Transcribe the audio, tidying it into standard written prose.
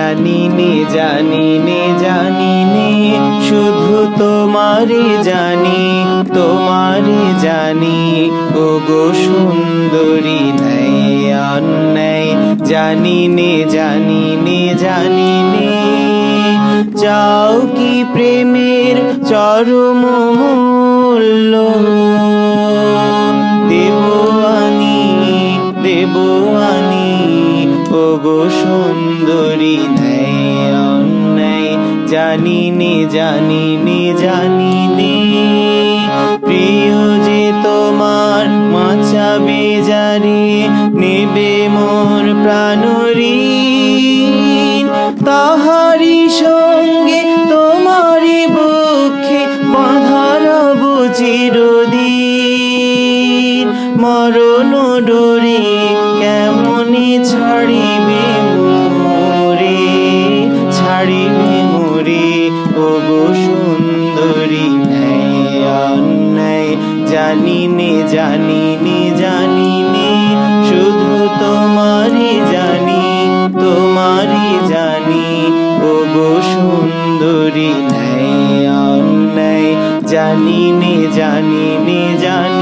জানি নে জানি নে জানি নে শুধু তোমারে জানি তোমারে জানি ওগো সুন্দরী নাই অন্যায় জানি নে জানি নে জানি নে চাও কি প্রেমের চরম মূল্য দেবো আনি ওগো সুন্দরী নাই অন্যায় জানি নে জানি নে জানি নে প্রিয় যে তোমার মাচাবে যারে নেবে মোর প্রাণঋণ তাহারি সঙ্গে তোমারি বুকে বাঁধা রব চিরদিন মরণ ডোরে কেমনে ছাড়িবে মোরে ওগো সুন্দরী নাই অন্যায় জানি নে জানি নে জানি নে শুধু তোমারি জানি ওগো সুন্দরী নাই অন্যায় জানি নে জানি নে জানি